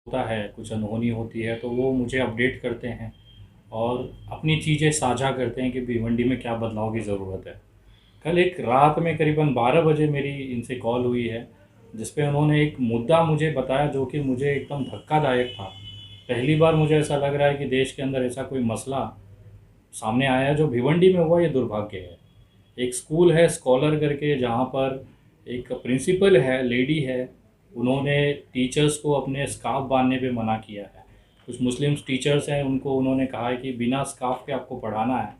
होता है, कुछ अनहोनी होती है तो वो मुझे अपडेट करते हैं और अपनी चीज़ें साझा करते हैं कि भिवंडी में क्या बदलाव की ज़रूरत है। कल एक रात में करीबन 12 बजे मेरी इनसे कॉल हुई है, जिस पे उन्होंने एक मुद्दा मुझे बताया जो कि मुझे एकदम धक्कादायक था। पहली बार मुझे ऐसा लग रहा है कि देश के अंदर ऐसा कोई मसला सामने आया है जो भिवंडी में हुआ, ये दुर्भाग्य है। एक स्कूल है स्कॉलर करके, जहाँ पर एक प्रिंसिपल है, लेडी है, उन्होंने टीचर्स को अपने स्कार्फ बांधने पे मना किया है। कुछ मुस्लिम टीचर्स हैं, उनको उन्होंने कहा है कि बिना स्कार्फ के आपको पढ़ाना है,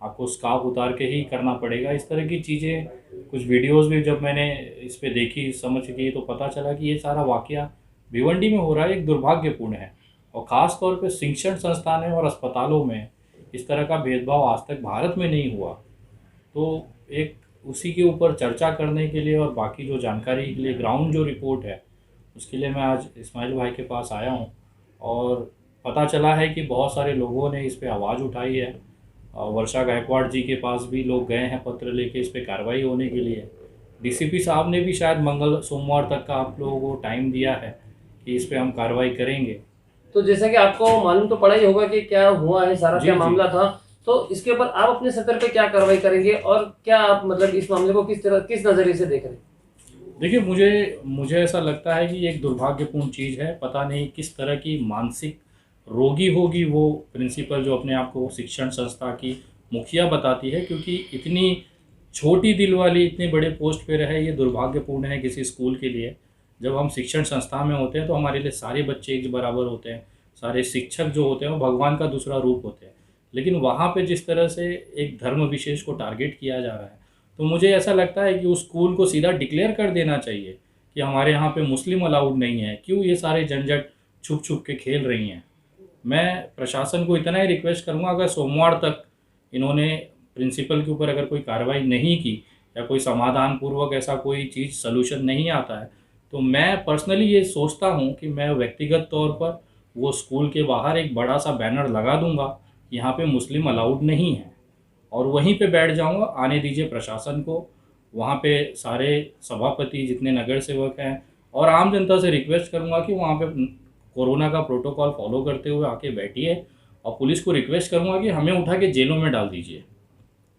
आपको स्कार्फ उतार के ही करना पड़ेगा। इस तरह की चीज़ें, कुछ वीडियोस भी जब मैंने इस पे देखी, समझ की, तो पता चला कि ये सारा वाक़या भिवंडी में हो रहा है, एक दुर्भाग्यपूर्ण है। और ख़ास तौर पे शिक्षण संस्थानों और अस्पतालों में इस तरह का भेदभाव आज तक भारत में नहीं हुआ। तो एक उसी के ऊपर चर्चा करने के लिए और बाकी जो जानकारी के लिए ग्राउंड जो रिपोर्ट है, उसके लिए मैं आज इस्माइल भाई के पास आया हूँ। और पता चला है कि बहुत सारे लोगों ने इस पे आवाज़ उठाई है। वर्षा गायकवाड़ जी के पास भी लोग गए हैं पत्र लेके इस पे कार्रवाई होने के लिए। डीसीपी साहब ने भी शायद मंगल सोमवार तक का आप लोगों को टाइम दिया है कि इस पे हम कार्रवाई करेंगे। तो जैसा कि आपको मालूम तो पड़ा ही होगा कि क्या हुआ है, सारा जी क्या जी। मामला था। तो इसके ऊपर आप अपने स्तर पे क्या कार्रवाई करेंगे और क्या आप मतलब इस मामले को किस नज़रिए से देख रहे हैं? देखिए, मुझे मुझे ऐसा लगता है कि ये एक दुर्भाग्यपूर्ण चीज़ है। पता नहीं किस तरह की मानसिक रोगी होगी वो प्रिंसिपल जो अपने आप को शिक्षण संस्था की मुखिया बताती है, क्योंकि इतनी छोटी दिल वाली इतने बड़े पोस्ट पे रहे, ये दुर्भाग्यपूर्ण है किसी स्कूल के लिए। जब हम शिक्षण संस्था में होते हैं तो हमारे लिए सारे बच्चे एक बराबर होते हैं। सारे शिक्षक जो होते हैं वो भगवान का दूसरा रूप होते हैं। लेकिन वहाँ पे जिस तरह से एक धर्म विशेष को टारगेट किया जा रहा है, तो मुझे ऐसा लगता है कि उस स्कूल को सीधा डिक्लेयर कर देना चाहिए कि हमारे यहाँ पे मुस्लिम अलाउड नहीं है। क्यों ये सारे झंझट छुप छुप के खेल रही हैं? मैं प्रशासन को इतना ही रिक्वेस्ट करूँगा, अगर सोमवार तक इन्होंने प्रिंसिपल के ऊपर अगर कोई कार्रवाई नहीं की या कोई समाधान पूर्वक ऐसा कोई चीज़ सलूशन नहीं आता है, तो मैं पर्सनली ये सोचता हूँ कि मैं व्यक्तिगत तौर पर वो स्कूल के बाहर एक बड़ा सा बैनर लगा दूंगा, यहाँ पे मुस्लिम अलाउड नहीं है, और वहीं पे बैठ जाऊंगा। आने दीजिए प्रशासन को। वहाँ पे सारे सभापति जितने नगर सेवक हैं और आम जनता से रिक्वेस्ट करूँगा कि वहाँ पे कोरोना का प्रोटोकॉल फॉलो करते हुए आके बैठिए, और पुलिस को रिक्वेस्ट करूँगा कि हमें उठा के जेलों में डाल दीजिए।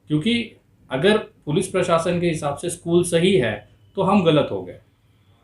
क्योंकि अगर पुलिस प्रशासन के हिसाब से स्कूल सही है तो हम गलत हो गए।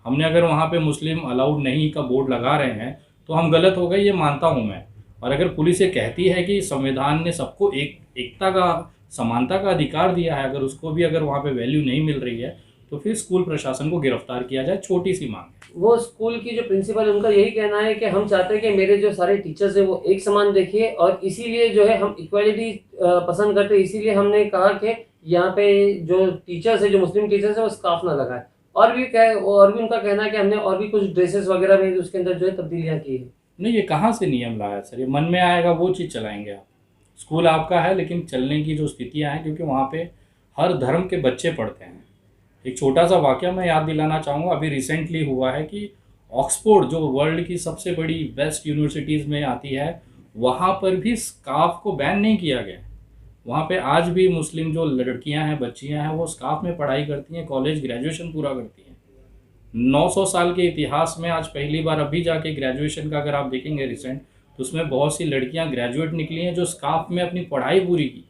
हमने अगर वहाँ पे मुस्लिम अलाउड नहीं का बोर्ड लगा रहे हैं तो हम गलत हो गए, ये मानता हूँ मैं। और अगर पुलिस ये कहती है कि संविधान ने सबको एकता का, समानता का अधिकार दिया है, अगर उसको भी अगर वहाँ पे वैल्यू नहीं मिल रही है, तो फिर स्कूल प्रशासन को गिरफ्तार किया जाए। छोटी सी मांग है। वो स्कूल की जो प्रिंसिपल है उनका यही कहना है कि हम चाहते हैं कि मेरे जो सारे टीचर्स हैं वो एक समान देखिए, और इसीलिए जो है हम इक्वालिटी पसंद करते हैं। इसीलिए हमने कहा कि यहाँ पे जो टीचर्स है, जो मुस्लिम टीचर्स है, वो स्कार्फ ना लगाए। और भी उनका कहना है कि हमने और भी कुछ ड्रेसेस वगैरह में उसके अंदर जो है तब्दीलियाँ की है। नहीं, ये कहाँ से नियम लाया सर? ये मन में आएगा वो चीज़ चलाएंगे आप? स्कूल आपका है, लेकिन चलने की जो स्थितियाँ हैं, क्योंकि वहाँ पे हर धर्म के बच्चे पढ़ते हैं। एक छोटा सा वाक़या मैं याद दिलाना चाहूँगा, अभी रिसेंटली हुआ है कि ऑक्सफोर्ड जो वर्ल्ड की सबसे बड़ी बेस्ट यूनिवर्सिटीज़ में आती है, वहाँ पर भी स्कार्फ को बैन नहीं किया गया। वहाँ पे आज भी मुस्लिम जो लड़कियाँ हैं, बच्चियाँ हैं, वो स्कार्फ में पढ़ाई करती हैं, कॉलेज ग्रेजुएशन पूरा करती हैं। 900 साल के इतिहास में आज पहली बार अभी जाके ग्रेजुएशन का अगर आप देखेंगे रिसेंट, तो उसमें बहुत सी लड़कियां ग्रेजुएट निकली हैं जो स्कार्फ में अपनी पढ़ाई पूरी की।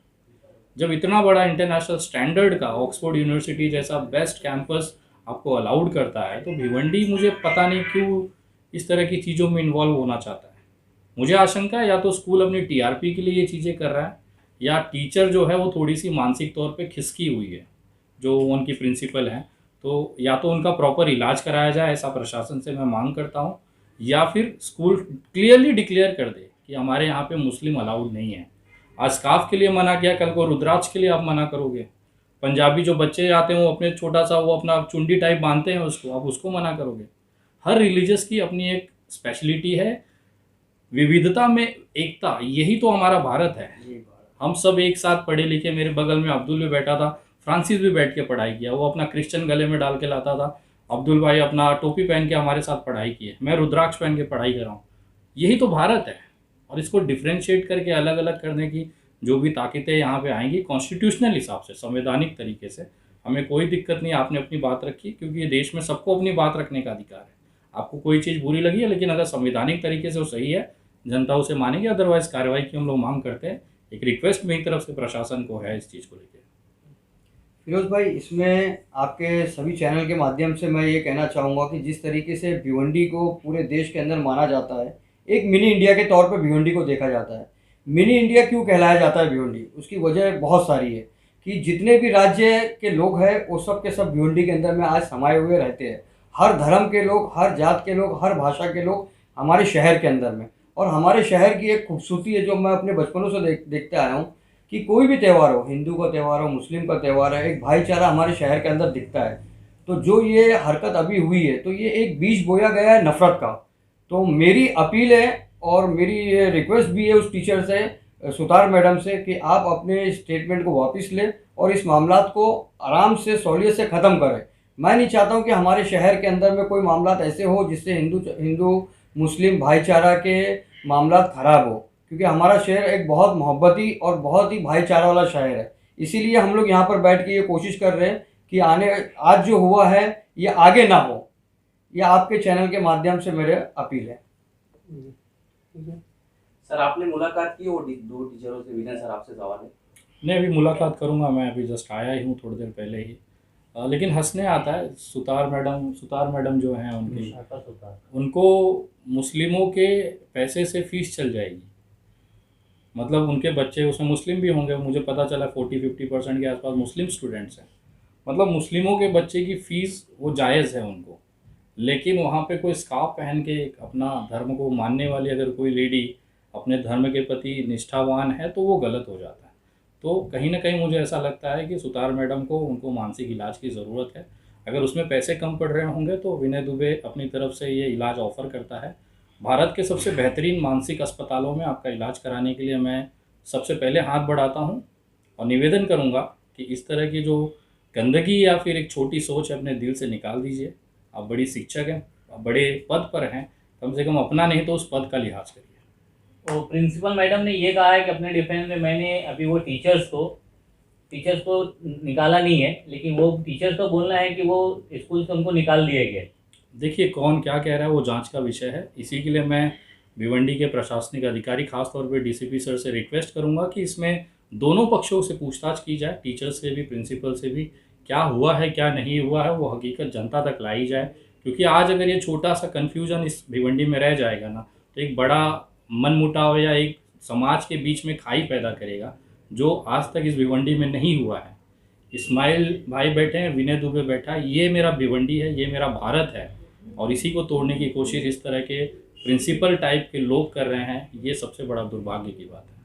जब इतना बड़ा इंटरनेशनल स्टैंडर्ड का ऑक्सफोर्ड यूनिवर्सिटी जैसा बेस्ट कैंपस आपको अलाउड करता है, तो भिवंडी मुझे पता नहीं क्यों इस तरह की चीज़ों में इन्वॉल्व होना चाहता है। मुझे आशंका है या तो स्कूल अपनी टीआरपी के लिए ये चीज़ें कर रहा है, या टीचर जो है वो थोड़ी सी मानसिक तौर पे खिसकी हुई है, जो उनकी प्रिंसिपल हैं। तो या तो उनका प्रॉपर इलाज कराया जाए, ऐसा प्रशासन से मैं मांग करता हूँ, या फिर स्कूल क्लियरली डिक्लेयर कर दे कि हमारे यहाँ पे मुस्लिम अलाउड नहीं है। आज स्काफ के लिए मना किया, कल को रुद्राक्ष के लिए आप मना करोगे। पंजाबी जो बच्चे आते हैं वो अपने छोटा सा वो अपना चुंडी टाइप बांधते हैं, उसको आप उसको मना करोगे। हर रिलीजियस की अपनी एक स्पेशलिटी है। विविधता में एकता, यही तो हमारा भारत है। हम सब एक साथ पढ़े लिखे। मेरे बगल में अब्दुल भी बैठा था, फ्रांसिस भी बैठ के पढ़ाई किया। वो अपना क्रिश्चियन गले में डाल के लाता था, अब्दुल भाई अपना टोपी पहन के हमारे साथ पढ़ाई की है, मैं रुद्राक्ष पहन के पढ़ाई कर रहा हूँ। यही तो भारत है। और इसको डिफ्रेंशिएट करके अलग अलग करने की जो भी ताकतें यहाँ पे आएंगी, कॉन्स्टिट्यूशनल हिसाब से, संवैधानिक तरीके से, हमें कोई दिक्कत नहीं। आपने अपनी बात रखी, क्योंकि ये देश में सबको अपनी बात रखने का अधिकार है। आपको कोई चीज़ बुरी लगी है, लेकिन अगर संवैधानिक तरीके से वो सही है, जनता उसे मानेगी, अदरवाइज कार्रवाई की हम लोग मांग करते हैं। एक रिक्वेस्ट मेरी तरफ से प्रशासन को है इस चीज़ को लेकर। फिरोज भाई, इसमें आपके सभी चैनल के माध्यम से मैं ये कहना चाहूँगा कि जिस तरीके से भिवंडी को पूरे देश के अंदर माना जाता है, एक मिनी इंडिया के तौर पे भिवंडी को देखा जाता है। मिनी इंडिया क्यों कहलाया जाता है भिवंडी? उसकी वजह बहुत सारी है कि जितने भी राज्य के लोग हैं वो सब के सब भिवंडी के अंदर में आज समाये हुए रहते हैं। हर धर्म के लोग, हर जात के लोग, हर भाषा के लोग हमारे शहर के अंदर में। और हमारे शहर की एक खूबसूरती है जो मैं अपने बचपनों से देखते आया हूँ कि कोई भी त्यौहार हो, हिंदू का त्यौहार हो, मुस्लिम का त्यौहार है, एक भाईचारा हमारे शहर के अंदर दिखता है। तो जो ये हरकत अभी हुई है तो ये एक बीज बोया गया है नफ़रत का। तो मेरी अपील है और मेरी ये रिक्वेस्ट भी है उस टीचर से, सुतार मैडम से, कि आप अपने स्टेटमेंट को वापस लें और इस मामलात को आराम से सहूलियत से ख़त्म करें। मैं नहीं चाहता हूँ कि हमारे शहर के अंदर में कोई मामलात ऐसे हो जिससे हिंदू मुस्लिम भाईचारा के मामलात ख़राब हो, क्योंकि हमारा शहर एक बहुत मोहब्बती और बहुत ही भाईचारा वाला शहर है। इसीलिए हम लोग यहाँ पर बैठ के ये कोशिश कर रहे हैं कि आज जो हुआ है ये आगे ना हो। ये आपके चैनल के माध्यम से मेरे अपील है। सर, आपने मुलाकात की वो दो टीचरों से? विनय सर, आपसे सवाल है। नहीं, अभी मुलाकात करूँगा, मैं अभी जस्ट आया ही हूँ थोड़ी देर पहले ही। लेकिन हंसने आता है, सुतार मैडम जो हैं उनको मुस्लिमों के पैसे से फ़ीस चल जाएगी। मतलब उनके बच्चे उसमें मुस्लिम भी होंगे, मुझे पता चला 40-50% के आसपास मुस्लिम स्टूडेंट्स हैं। मतलब मुस्लिमों के बच्चे की फ़ीस वो जायज़ है उनको, लेकिन वहाँ पे कोई स्कार्फ पहन के अपना धर्म को मानने वाली अगर कोई लेडी अपने धर्म के प्रति निष्ठावान है तो वो गलत हो जाता है। तो कहीं ना कहीं मुझे ऐसा लगता है कि सुतार मैडम को उनको मानसिक इलाज की ज़रूरत है। अगर उसमें पैसे कम पड़ रहे होंगे तो विनय दुबे अपनी तरफ से ये इलाज ऑफ़र करता है। भारत के सबसे बेहतरीन मानसिक अस्पतालों में आपका इलाज कराने के लिए मैं सबसे पहले हाथ बढ़ाता हूँ और निवेदन करूँगा कि इस तरह की जो गंदगी या फिर एक छोटी सोच अपने दिल से निकाल दीजिए। आप बड़ी शिक्षक हैं, आप बड़े पद पर हैं, कम से कम अपना नहीं तो उस पद का लिहाज करिए। तो प्रिंसिपल मैडम ने ये कहा है कि अपने डिफेंस में मैंने अभी वो टीचर्स को निकाला नहीं है, लेकिन वो टीचर्स को बोलना है कि वो स्कूल से उनको निकाल दिए गए। देखिए, कौन क्या कह रहा है वो जांच का विषय है। इसी के लिए मैं भिवंडी के प्रशासनिक अधिकारी, खासतौर पे डीसीपी सर से रिक्वेस्ट करूंगा कि इसमें दोनों पक्षों से पूछताछ की जाए, टीचर्स से भी, प्रिंसिपल से भी, क्या हुआ है क्या नहीं हुआ है वो हकीकत जनता तक लाई जाए। क्योंकि आज अगर ये छोटा सा कन्फ्यूजन इस भिवंडी में रह जाएगा ना तो एक बड़ा मनमुटाव या एक समाज के बीच में खाई पैदा करेगा, जो आज तक इस भिवंडी में नहीं हुआ है। इस्माइल भाई बैठे हैं, विनय दुबे बैठा है, ये मेरा भिवंडी है, ये मेरा भारत है, और इसी को तोड़ने की कोशिश इस तरह के प्रिंसिपल टाइप के लोग कर रहे हैं। ये सबसे बड़ा दुर्भाग्य की बात है।